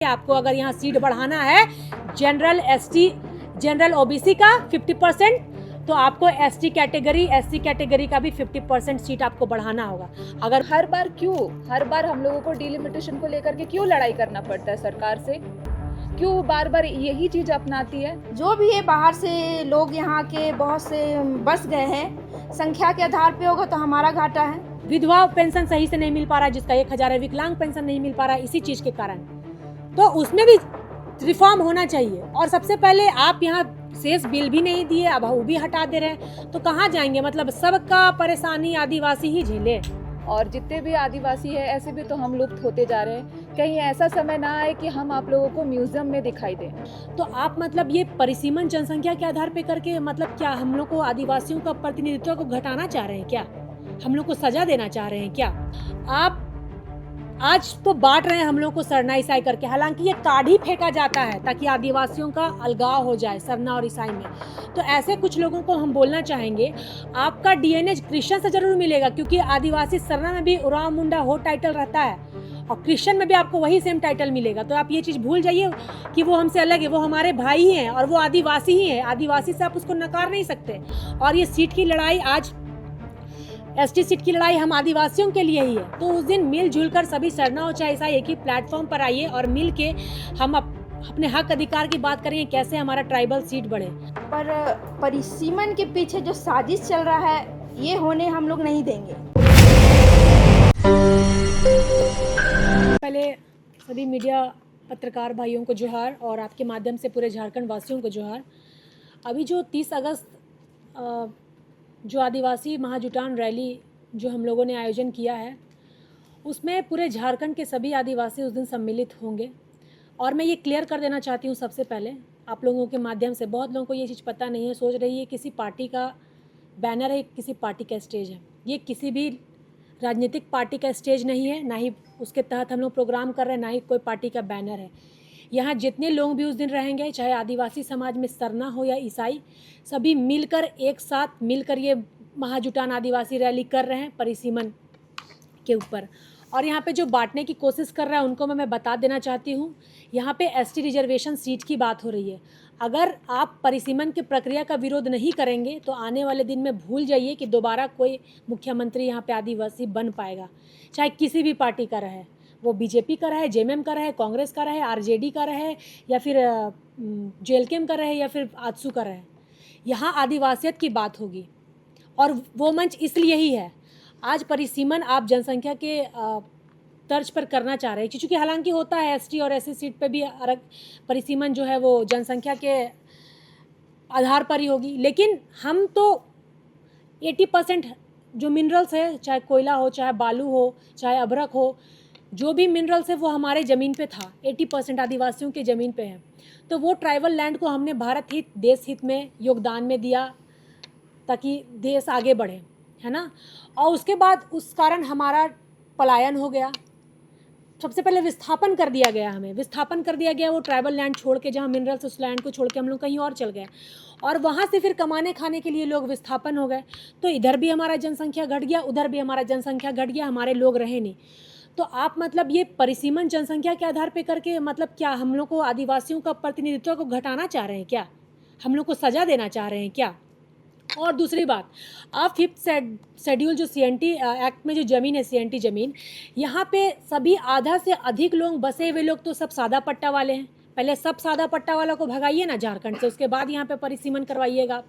आपको अगर यहाँ सीट बढ़ाना है जनरल एसटी जनरल ओबीसी का 50%, तो आपको एससी कैटेगरी का भी 50% सीट आपको बढ़ाना होगा। अगर हर बार हम लोगों को डिलिमिटेशन को लेकर के क्यों लड़ाई करना पड़ता है सरकार से? क्यों बार बार यही चीज अपनाती है? जो भी है बाहर से लोग यहाँ के बहुत से बस गए हैं, संख्या के आधार पे होगा तो हमारा घाटा है। विधवा पेंशन सही से नहीं मिल पा रहा है, जिसका 1000 है, विकलांग पेंशन नहीं मिल पा रहा है इसी चीज के कारण, तो उसमें भी रिफॉर्म होना चाहिए। और सबसे पहले आप यहाँ शेष बिल भी नहीं दिए, अब वो भी हटा दे रहे हैं, तो कहाँ जाएंगे? मतलब सबका परेशानी आदिवासी ही झेले। और जितने भी आदिवासी है ऐसे भी तो हम लुप्त होते जा रहे हैं। कहीं ऐसा समय ना आए कि हम आप लोगों को म्यूजियम में दिखाई दें। तो आप मतलब ये परिसीमन जनसंख्या के आधार पे करके मतलब क्या हम लोग को आदिवासियों का प्रतिनिधित्व को घटाना चाह रहे हैं क्या? हम लोग को सजा देना चाह रहे हैं क्या? आप आज तो बांट रहे हैं हम लोग को सरना ईसाई करके, हालांकि ये कार्ड ही फेंका जाता है ताकि आदिवासियों का अलगाव हो जाए सरना और ईसाई में। तो ऐसे कुछ लोगों को हम बोलना चाहेंगे, आपका डीएनए क्रिश्चियन से जरूर मिलेगा, क्योंकि आदिवासी सरना में भी उराव मुंडा हो टाइटल रहता है और क्रिश्चियन में भी आपको वही सेम टाइटल मिलेगा। तो आप ये चीज़ भूल जाइए कि वो हमसे अलग है, वो हमारे भाई ही हैं और वो आदिवासी ही हैं। आदिवासी से आप उसको नकार नहीं सकते। और ये सीट की लड़ाई, आज एसटी सीट की लड़ाई हम आदिवासियों के लिए ही है। तो उस दिन मिलजुल कर सभी सरना और चाहे ईसाई एक ही प्लेटफॉर्म पर आइए और मिल के हम अपने हक अधिकार की बात करेंगे, कैसे हमारा ट्राइबल सीट बढ़े। पर परिसीमन के पीछे जो साजिश चल रहा है ये होने हम लोग नहीं देंगे। पहले सभी मीडिया पत्रकार भाइयों को जोहार और आपके माध्यम से पूरे झारखंड वासियों को जोहार। अभी जो 30 अगस्त जो आदिवासी महाजुटान रैली जो हम लोगों ने आयोजन किया है, उसमें पूरे झारखंड के सभी आदिवासी उस दिन सम्मिलित होंगे। और मैं ये क्लियर कर देना चाहती हूँ सबसे पहले आप लोगों के माध्यम से, बहुत लोगों को ये चीज़ पता नहीं है, सोच रही है किसी पार्टी का बैनर है, किसी पार्टी का स्टेज है। ये किसी भी राजनीतिक पार्टी का स्टेज नहीं है, ना ही उसके तहत हम लोग प्रोग्राम कर रहे हैं, ना ही कोई पार्टी का बैनर है। यहाँ जितने लोग भी उस दिन रहेंगे, चाहे आदिवासी समाज में सरना हो या ईसाई, सभी मिलकर एक साथ मिलकर ये महाजुटान आदिवासी रैली कर रहे हैं परिसीमन के ऊपर। और यहाँ पे जो बांटने की कोशिश कर रहा है उनको मैं बता देना चाहती हूँ, यहाँ पे एसटी रिजर्वेशन सीट की बात हो रही है। अगर आप परिसीमन की प्रक्रिया का विरोध नहीं करेंगे तो आने वाले दिन में भूल जाइए कि दोबारा कोई मुख्यमंत्री यहाँ पे आदिवासी बन पाएगा, चाहे किसी भी पार्टी का रहे, वो बीजेपी का रहे, जेएमएम का रहे, कांग्रेस का रहे, आरजेडी का रहे, या फिर जेएलकेएम का रहे, या फिर आजसू का रहे। यहाँ आदिवासियत की बात होगी और वो मंच इसलिए ही है। आज परिसीमन आप जनसंख्या के तर्ज पर करना चाह रहे हैं, क्योंकि हालांकि होता है एसटी और एससी सीट पे भी परिसीमन जो है वो जनसंख्या के आधार पर ही होगी, लेकिन हम तो 80% जो मिनरल्स है, चाहे कोयला हो, चाहे बालू हो, चाहे अभ्रक हो, जो भी मिनरल्स है वो हमारे ज़मीन पे था, 80% आदिवासियों के ज़मीन पे है। तो वो ट्राइबल लैंड को हमने भारत हित, देश हित में योगदान में दिया ताकि देश आगे बढ़े, है ना। और उसके बाद उस कारण हमारा पलायन हो गया। सबसे पहले विस्थापन कर दिया गया, हमें विस्थापन कर दिया गया, वो ट्राइबल लैंड छोड़ के, जहाँ मिनरल्स उस लैंड को छोड़ के हम लोग कहीं और चल गए और वहाँ से फिर कमाने खाने के लिए लोग विस्थापन हो गए। तो इधर भी हमारा जनसंख्या घट गया, उधर भी हमारा जनसंख्या घट गया, हमारे लोग रहे नहीं। तो आप मतलब ये परिसीमन जनसंख्या के आधार पे करके मतलब क्या हम लोग को आदिवासियों का प्रतिनिधित्व को घटाना चाह रहे हैं क्या? हम लोग को सजा देना चाह रहे हैं क्या? और दूसरी बात, आप 5th शेड्यूल जो सीएनटी एक्ट में जो ज़मीन है, सीएनटी ज़मीन, यहाँ पे सभी आधा से अधिक लोग बसे हुए लोग तो सब सादा पट्टा वाले हैं। पहले सब सादा पट्टा वालों को भगाइए ना झारखंड से, उसके बाद यहाँ पे परिसीमन करवाइएगा।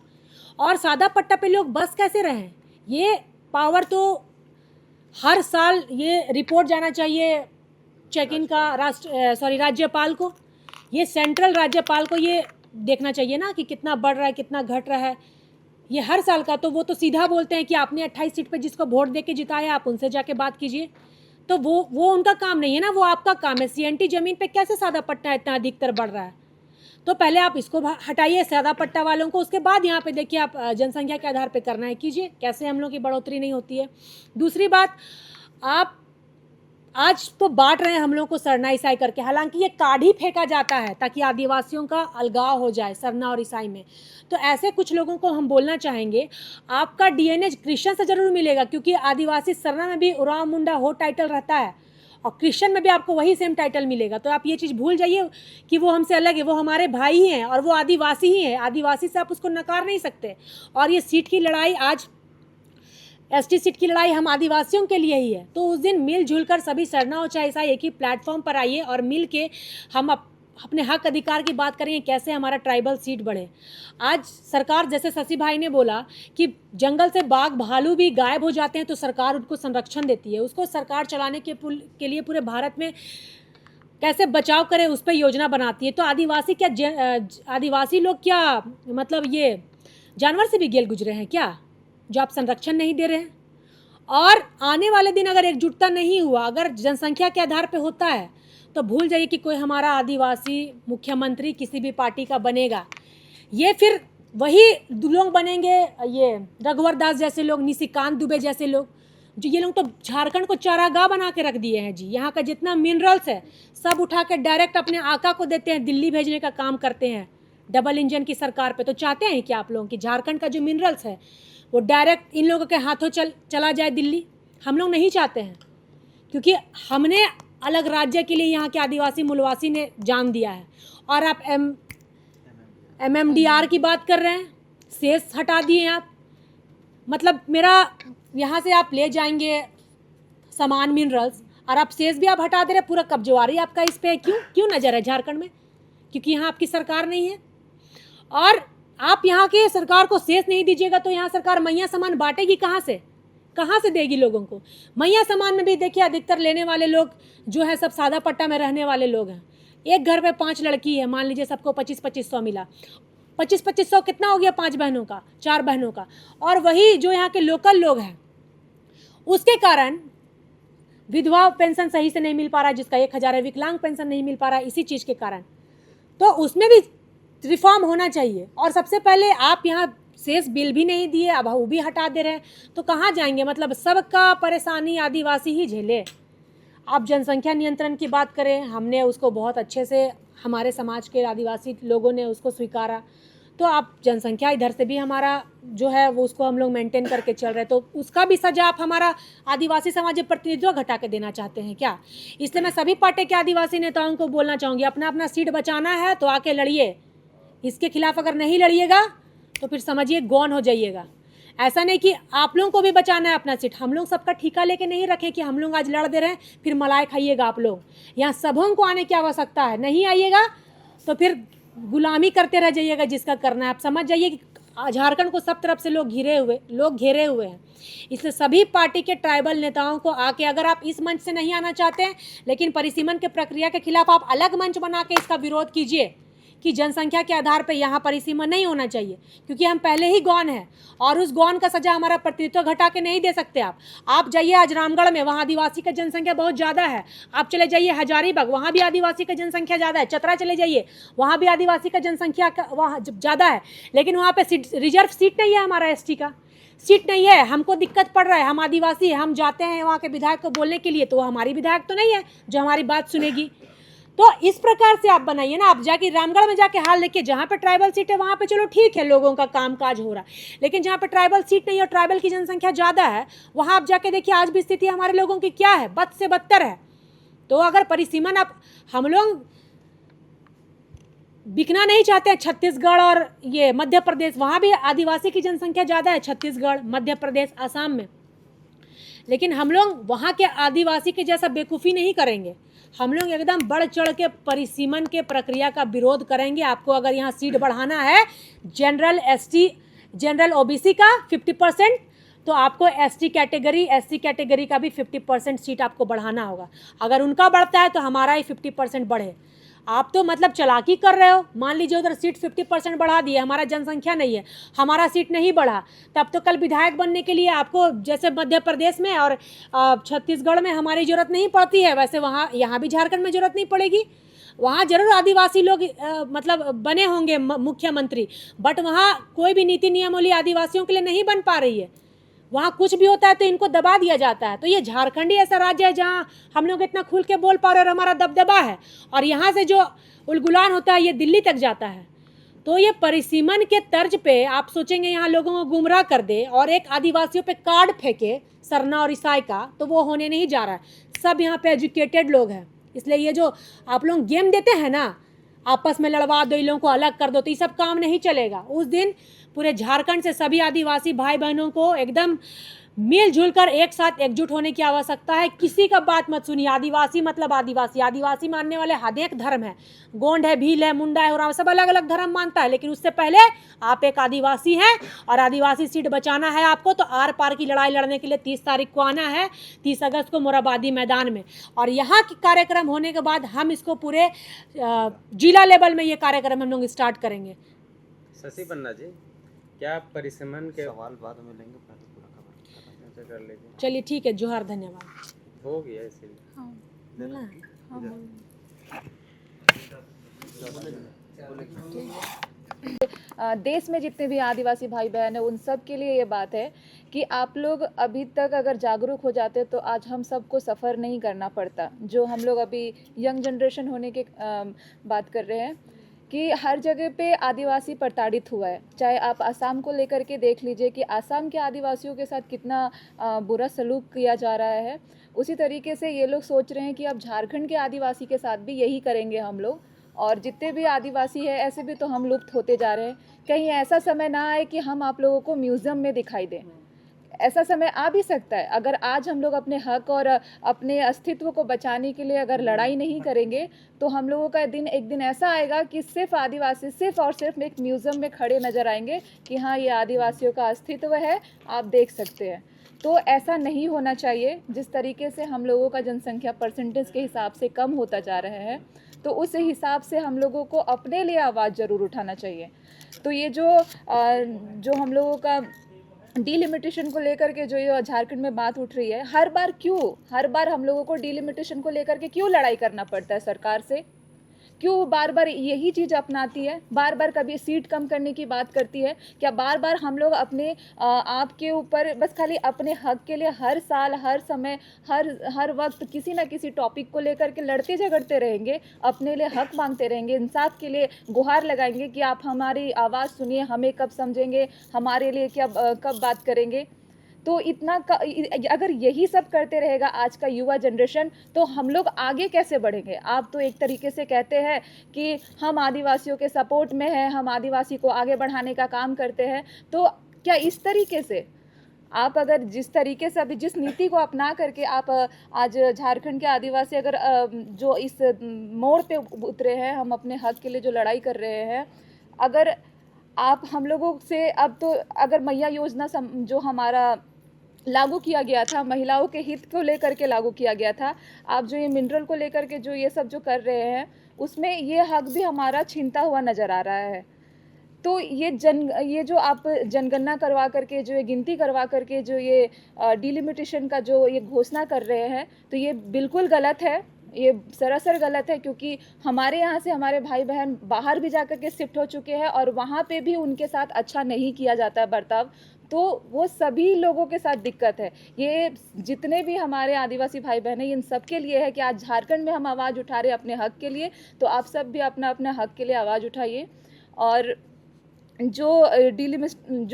और सादा पट्टा पे लोग बस कैसे रहें? ये पावर तो हर साल ये रिपोर्ट जाना चाहिए चेक इन का राज्यपाल को, ये सेंट्रल राज्यपाल को ये देखना चाहिए ना कि कितना बढ़ रहा है, कितना घट रहा है, ये हर साल का। तो वो तो सीधा बोलते हैं कि आपने 28 सीट पे जिसको वोट दे के जिताया आप उनसे जाके बात कीजिए। तो वो उनका काम नहीं है ना, वो आपका काम है। सीएनटी ज़मीन पे कैसे सादा पट्टा इतना अधिकतर बढ़ रहा है? तो पहले आप इसको हटाइए सादा पट्टा वालों को, उसके बाद यहाँ पे देखिए आप जनसंख्या के आधार पे करना है कीजिए, कैसे हम लोग की बढ़ोतरी नहीं होती है। दूसरी बात, आप आज तो बांट रहे हैं हम लोग को सरना ईसाई करके, हालांकि ये कार्ड ही फेंका जाता है ताकि आदिवासियों का अलगाव हो जाए सरना और ईसाई में। तो ऐसे कुछ लोगों को हम बोलना चाहेंगे, आपका डीएनए क्रिश्चियन से जरूर मिलेगा, क्योंकि आदिवासी सरना में भी उराव मुंडा हो टाइटल रहता है और क्रिश्चियन में भी आपको वही सेम टाइटल मिलेगा। तो आप ये चीज़ भूल जाइए कि वो हमसे अलग है, वो हमारे भाई ही हैं और वो आदिवासी ही हैं। आदिवासी से आप उसको नकार नहीं सकते। और ये सीट की लड़ाई आज एसटी सीट की लड़ाई हम आदिवासियों के लिए ही है। तो उस दिन मिलजुल कर सभी सरना और चाहे एक ही प्लेटफॉर्म पर आइए और मिल के हम अपने हक अधिकार की बात करेंगे, कैसे हमारा ट्राइबल सीट बढ़े। आज सरकार, जैसे शशि भाई ने बोला कि जंगल से बाघ भालू भी गायब हो जाते हैं तो सरकार उनको संरक्षण देती है। उसको सरकार चलाने के लिए पूरे भारत में कैसे बचाव करे उस पर योजना बनाती है। तो आदिवासी लोग क्या मतलब ये जानवर से भी गेल गुजरे हैं क्या, जो आप संरक्षण नहीं दे रहे हैं? और आने वाले दिन अगर एकजुटता नहीं हुआ, अगर जनसंख्या के आधार पे होता है, तो भूल जाइए कि कोई हमारा आदिवासी मुख्यमंत्री किसी भी पार्टी का बनेगा। ये फिर वही लोग बनेंगे, ये रघुवर दास जैसे लोग, निशिकांत दुबे जैसे लोग, जो ये लोग तो झारखंड को चारागाह बना के रख दिए हैं जी। यहाँ का जितना मिनरल्स है सब उठा के डायरेक्ट अपने आका को देते हैं, दिल्ली भेजने का काम करते हैं डबल इंजन की सरकार पे। तो चाहते हैं कि आप लोगों की झारखंड का जो मिनरल्स है वो डायरेक्ट इन लोगों के हाथों चला जाए दिल्ली? हम लोग नहीं चाहते हैं, क्योंकि हमने अलग राज्य के लिए यहाँ के आदिवासी मूलवासी ने जान दिया है। और आप MMDR की बात कर रहे हैं, सेस हटा दिए आप। मतलब मेरा यहाँ से आप ले जाएंगे सामान मिनरल्स और आप सेस भी आप हटा दे रहे, पूरा कब्जवारी आपका इस पे क्यों नज़र है झारखंड में? क्योंकि यहाँ आपकी सरकार नहीं है। और आप यहाँ के सरकार को सेस नहीं दीजिएगा तो यहाँ सरकार मैया सामान बांटेगी कहाँ से देगी लोगों को? मैया सामान में भी देखिए अधिकतर लेने वाले लोग जो है सब सादा पट्टा में रहने वाले लोग हैं। एक घर पे 5 लड़की है, मान लीजिए सबको 2500 मिला, 2500 कितना हो गया? 5 बहनों का, 4 बहनों का। और वही जो यहाँ के लोकल लोग हैं उसके कारण विधवा पेंशन सही से नहीं मिल पा रहा है, जिसका 1000 है, विकलांग पेंशन नहीं मिल पा रहा है इसी चीज़ के कारण। तो उसमें भी रिफॉर्म होना चाहिए। और सबसे पहले आप यहाँ शेष बिल भी नहीं दिए, अब वो भी हटा दे रहे हैं, तो कहाँ जाएंगे? मतलब सबका परेशानी आदिवासी ही झेले। आप जनसंख्या नियंत्रण की बात करें, हमने उसको बहुत अच्छे से, हमारे समाज के आदिवासी लोगों ने उसको स्वीकारा। तो आप जनसंख्या इधर से भी हमारा जो है वो उसको हम लोग मेंटेन करके चल रहे, तो उसका भी सजा आप हमारा आदिवासी समाज प्रतिनिधित्व घटा के देना चाहते हैं क्या? इसलिए मैं सभी पार्टी के आदिवासी नेताओं को बोलना चाहूँगी, अपना अपना सीट बचाना है तो आके लड़िए। इसके खिलाफ अगर नहीं लड़िएगा तो फिर समझिए गौन हो जाइएगा। ऐसा नहीं कि आप लोगों को भी बचाना है अपना सीट। हम लोग सबका ठिका लेके नहीं रखें कि हम लोग आज लड़ दे रहे हैं फिर मलाई खाइएगा आप लोग। यहाँ सबों को आने की आवश्यकता है, नहीं आइएगा तो फिर गुलामी करते रह जाइएगा जिसका करना है। आप समझ जाइए कि झारखंड को सब तरफ से लोग घेरे हुए हैं। इसलिए सभी पार्टी के ट्राइबल नेताओं को आके, अगर आप इस मंच से नहीं आना चाहते हैं लेकिन परिसीमन के प्रक्रिया के खिलाफ आप अलग मंच बना के इसका विरोध कीजिए कि जनसंख्या के आधार पर यहाँ परिसीमन नहीं होना चाहिए, क्योंकि हम पहले ही गौन हैं और उस गौन का सजा हमारा प्रतिनिधित्व घटा के नहीं दे सकते। आप जाइए आज रामगढ़ में, वहाँ आदिवासी का जनसंख्या बहुत ज़्यादा है। आप चले जाइए हजारीबाग, वहाँ भी आदिवासी का जनसंख्या ज़्यादा है। चतरा चले जाइए, वहाँ भी आदिवासी का जनसंख्या वहाँ ज़्यादा है, लेकिन वहाँ पर रिजर्व सीट नहीं है, हमारा ST का सीट नहीं है। हमको दिक्कत पड़ रहा है, हम आदिवासी हैं, हम जाते हैं वहाँ के विधायक को बोलने के लिए, तो वो हमारी विधायक तो नहीं है जो हमारी बात सुनेगी। तो इस प्रकार से आप बनाइए ना। आप जाके रामगढ़ में जाके हाल देखिए, जहाँ पे ट्राइबल सीट है वहाँ पे चलो ठीक है, लोगों का कामकाज हो रहा है, लेकिन जहाँ पे ट्राइबल सीट नहीं है और ट्राइबल की जनसंख्या ज़्यादा है, वहाँ आप जाके देखिए आज भी स्थिति हमारे लोगों की क्या है, बद से बदतर है। तो अगर परिसीमन हम लोग बिकना नहीं चाहते हैं, छत्तीसगढ़ और ये मध्य प्रदेश, वहाँ भी आदिवासी की जनसंख्या ज़्यादा है, छत्तीसगढ़, मध्य प्रदेश, आसाम में, लेकिन हम लोग वहाँ के आदिवासी के जैसा बेवकूफ़ी नहीं करेंगे। हम लोग एकदम बढ़ चढ़ के परिसीमन के प्रक्रिया का विरोध करेंगे। आपको अगर यहाँ सीट बढ़ाना है जनरल ST जनरल OBC का 50%, तो आपको ST कैटेगरी SC कैटेगरी का भी 50% सीट आपको बढ़ाना होगा। अगर उनका बढ़ता है तो हमारा ही 50% बढ़े। आप तो मतलब चालाकी कर रहे हो। मान लीजिए उधर सीट 50% बढ़ा दिए, हमारा जनसंख्या नहीं है, हमारा सीट नहीं बढ़ा, तब तो कल विधायक बनने के लिए आपको जैसे मध्य प्रदेश में और छत्तीसगढ़ में हमारी ज़रूरत नहीं पड़ती है, वैसे यहाँ भी झारखंड में ज़रूरत नहीं पड़ेगी। वहाँ जरूर आदिवासी लोग मतलब बने होंगे मुख्यमंत्री, बट वहाँ कोई भी नीति नियमावली आदिवासियों के लिए नहीं बन पा रही है। वहाँ कुछ भी होता है तो इनको दबा दिया जाता है। तो ये झारखंड ही ऐसा राज्य है जहाँ हम लोग इतना खुल के बोल पा रहे हैं और हमारा दबदबा है, और यहाँ से जो उलगुलान होता है ये दिल्ली तक जाता है। तो ये परिसीमन के तर्ज पे आप सोचेंगे यहाँ लोगों को गुमराह कर दे और एक आदिवासियों पे कार्ड फेंके सरना और ईसाई का, तो वो होने नहीं जा रहा है। सब यहाँ पे एजुकेटेड लोग हैं। इसलिए ये जो आप लोग गेम देते हैं ना, आपस में लड़वा दो, इन लोगों को अलग कर दो, तो ये सब काम नहीं चलेगा। उस दिन पूरे झारखंड से सभी आदिवासी भाई बहनों को एकदम मिलजुल कर एक साथ एकजुट होने की आवश्यकता है। किसी का बात मत सुनिए। आदिवासी मतलब आदिवासी, आदिवासी मानने वाले अनेक धर्म है, गोंड है, भील है, मुंडा है, और सब अलग अलग धर्म मानता है। लेकिन उससे पहले आप एक आदिवासी हैं और आदिवासी सीट बचाना है आपको, तो आर पार की लड़ाई लड़ने के लिए 30 तारीख को आना है, 30 अगस्त को मोराबादी मैदान में। और यहाँ के कार्यक्रम होने के बाद हम इसको पूरे जिला लेवल में ये कार्यक्रम हम लोग स्टार्ट करेंगे। शशि पन्ना जी, क्या परिसीमन के सवाल बाद में लेंगे, पहले पूरा खबर कर लीजिए। चलिए ठीक है, जोहार, धन्यवाद। हो गया इसीलिए। देश में जितने भी आदिवासी भाई बहन हैं उन सब के लिए ये बात है कि आप लोग अभी तक अगर जागरूक हो जाते तो आज हम सबको सफ़र नहीं करना पड़ता। जो हम लोग अभी यंग जनरेशन होने के बात कर रहे हैं कि हर जगह पे आदिवासी प्रताड़ित हुआ है। चाहे आप आसाम को लेकर के देख लीजिए कि आसाम के आदिवासियों के साथ कितना बुरा सलूक किया जा रहा है। उसी तरीके से ये लोग सोच रहे हैं कि अब झारखंड के आदिवासी के साथ भी यही करेंगे हम लोग, और जितने भी आदिवासी है ऐसे भी तो हम लुप्त होते जा रहे हैं। कहीं ऐसा समय ना आए कि हम आप लोगों को म्यूज़ियम में दिखाई दें। ऐसा समय आ भी सकता है। अगर आज हम लोग अपने हक और अपने अस्तित्व को बचाने के लिए अगर लड़ाई नहीं करेंगे तो हम लोगों का दिन एक दिन ऐसा आएगा कि सिर्फ आदिवासी सिर्फ और सिर्फ एक म्यूज़ियम में खड़े नज़र आएंगे कि हाँ ये आदिवासियों का अस्तित्व है, आप देख सकते हैं। तो ऐसा नहीं होना चाहिए। जिस तरीके से हम लोगों का जनसंख्या परसेंटेज के हिसाब से कम होता जा रहा है, तो उस हिसाब से हम लोगों को अपने लिए आवाज़ ज़रूर उठाना चाहिए। तो ये जो हम लोगों का डिलिमिटेशन को लेकर के जो ये झारखंड में बात उठ रही है, हर बार हम लोगों को डिलिमिटेशन को लेकर के क्यों लड़ाई करना पड़ता है सरकार से? क्यों बार बार यही चीज़ अपनाती है? बार बार कभी सीट कम करने की बात करती है क्या? बार बार हम लोग अपने आप के ऊपर बस खाली अपने हक के लिए हर साल, हर समय, हर वक्त किसी ना किसी टॉपिक को लेकर के लड़ते झगड़ते रहेंगे, अपने लिए हक मांगते रहेंगे, इंसाफ के लिए गुहार लगाएंगे कि आप हमारी आवाज़ सुनिए, हमें कब समझेंगे, हमारे लिए क्या कब बात करेंगे? तो अगर यही सब करते रहेगा आज का युवा जनरेशन, तो हम लोग आगे कैसे बढ़ेंगे? आप तो एक तरीके से कहते हैं कि हम आदिवासियों के सपोर्ट में हैं, हम आदिवासी को आगे बढ़ाने का काम करते हैं, तो क्या इस तरीके से आप अगर जिस तरीके से अभी जिस नीति को अपना करके आप आज झारखंड के आदिवासी अगर जो इस मोड़ पे उतरे हैं, हम अपने हक के लिए जो लड़ाई कर रहे हैं, अगर आप हम लोगों से अब तो अगर मैया योजना जो हमारा लागू किया गया था, महिलाओं के हित को लेकर के लागू किया गया था, आप जो ये मिनरल को लेकर के जो ये सब जो कर रहे हैं, उसमें ये हक भी हमारा छीनता हुआ नज़र आ रहा है। तो ये जो आप जनगणना करवा करके जो ये गिनती करवा करके जो ये डिलिमिटेशन का जो ये घोषणा कर रहे हैं, तो ये बिल्कुल गलत है, ये सरासर गलत है। क्योंकि हमारे यहाँ से हमारे भाई बहन बाहर भी जाकर के शिफ्ट हो चुके हैं और वहाँ पे भी उनके साथ अच्छा नहीं किया जाता है बर्ताव, तो वो सभी लोगों के साथ दिक्कत है। ये जितने भी हमारे आदिवासी भाई बहन हैं, इन सब के लिए है कि आज झारखंड में हम आवाज़ उठा रहे हैं अपने हक के लिए, तो आप सब भी अपना अपना हक के लिए आवाज़ उठाइए। और जो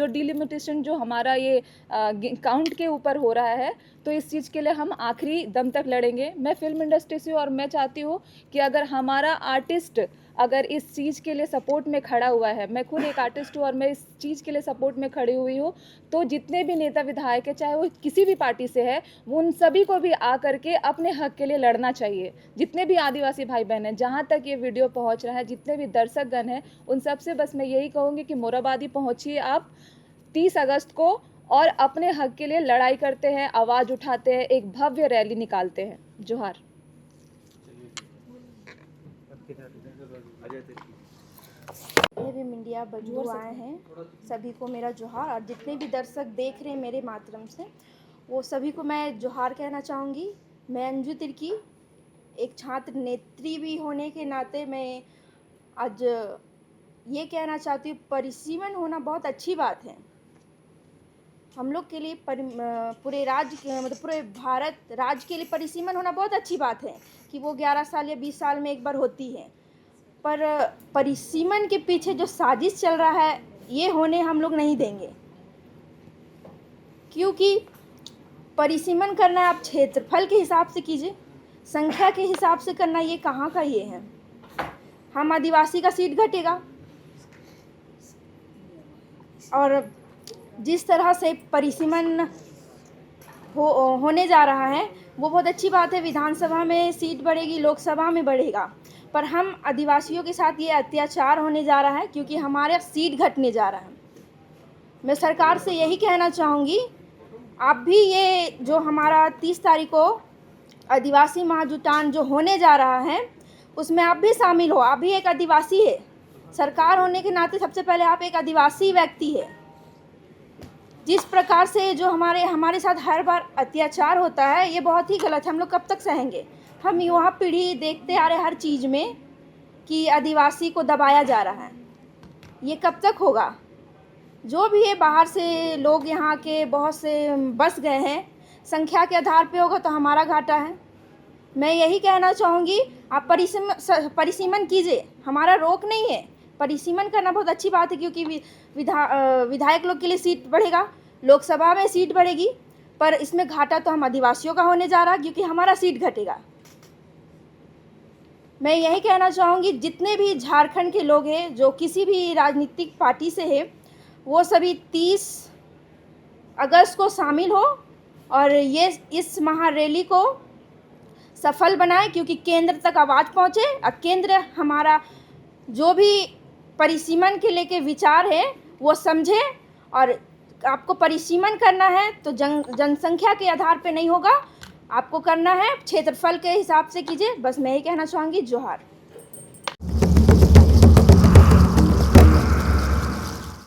डिलिमिटेशन जो हमारा ये काउंट के ऊपर हो रहा है, तो इस चीज़ के लिए हम आखिरी दम तक लड़ेंगे। मैं फिल्म इंडस्ट्री से हूँ और मैं चाहती हूँ कि अगर हमारा आर्टिस्ट अगर इस चीज़ के लिए सपोर्ट में खड़ा हुआ है, मैं खुद एक आर्टिस्ट हूँ और मैं इस चीज़ के लिए सपोर्ट में खड़ी हुई हूँ, तो जितने भी नेता विधायक है, चाहे वो किसी भी पार्टी से है, वो उन सभी को भी आ करके अपने हक के लिए लड़ना चाहिए। जितने भी आदिवासी भाई बहन हैं, जहाँ तक ये वीडियो पहुँच रहा है, जितने भी दर्शकगण हैं, उन सबसे बस मैं यही कहूँगी कि मोराबादी पहुँचिए आप 30 अगस्त को और अपने हक के लिए लड़ाई करते हैं, आवाज़ उठाते हैं, एक भव्य रैली निकालते हैं। जोहार। ये भी मीडिया बंधु आए हैं, सभी को मेरा जोहार। और जितने भी दर्शक देख रहे हैं मेरे माध्यम से, वो सभी को मैं जोहार कहना चाहूँगी। मैं अंजू तिर्की, एक छात्र नेत्री भी होने के नाते मैं आज ये कहना चाहती हूँ, परिसीमन होना बहुत अच्छी बात है हम लोग के लिए। पूरे राज्य मतलब पूरे भारत राज्य के लिए परिसीमन होना बहुत अच्छी बात है कि वो 11 साल या 20 साल में एक बार होती है। पर परिसीमन के पीछे जो साजिश चल रहा है, ये होने हम लोग नहीं देंगे, क्योंकि परिसीमन करना है आप क्षेत्रफल के हिसाब से कीजिए, संख्या के हिसाब से करना, ये कहाँ का ये है। हम आदिवासी का सीट घटेगा, और जिस तरह से परिसीमन होने जा रहा है वो बहुत अच्छी बात है। विधानसभा में सीट बढ़ेगी, लोकसभा में बढ़ेगा, पर हम आदिवासियों के साथ ये अत्याचार होने जा रहा है क्योंकि हमारा सीट घटने जा रहा है। मैं सरकार से यही कहना चाहूँगी, आप भी ये जो हमारा 30 तारीख को आदिवासी महाजुटान जो होने जा रहा है उसमें आप भी शामिल हो। आप भी एक आदिवासी है, सरकार होने के नाते सबसे पहले आप एक आदिवासी व्यक्ति है। जिस प्रकार से जो हमारे साथ हर बार अत्याचार होता है ये बहुत ही गलत है। हम लोग कब तक सहेंगे? हम युवा पीढ़ी देखते आ रहे हर चीज़ में कि आदिवासी को दबाया जा रहा है, ये कब तक होगा? जो भी है बाहर से लोग यहाँ के बहुत से बस गए हैं, संख्या के आधार पे होगा तो हमारा घाटा है। मैं यही कहना चाहूँगी, आप परिसीमन कीजिए, हमारा रोक नहीं है। परिसीमन करना बहुत अच्छी बात है क्योंकि विधायक लोग के लिए सीट बढ़ेगा, लोकसभा में सीट बढ़ेगी, पर इसमें घाटा तो हम आदिवासियों का होने जा रहा है क्योंकि हमारा सीट घटेगा। मैं यही कहना चाहूँगी, जितने भी झारखंड के लोग हैं जो किसी भी राजनीतिक पार्टी से है वो सभी 30 अगस्त को शामिल हो और ये इस महारैली को सफल बनाए क्योंकि केंद्र तक आवाज़ पहुँचे और केंद्र हमारा जो भी परिसीमन के लेके विचार है वो समझे। और आपको परिसीमन करना है तो जनसंख्या के आधार पे नहीं होगा, आपको करना है क्षेत्रफल के हिसाब से कीजिए। बस मैं यही कहना चाहूँगी। जोहार।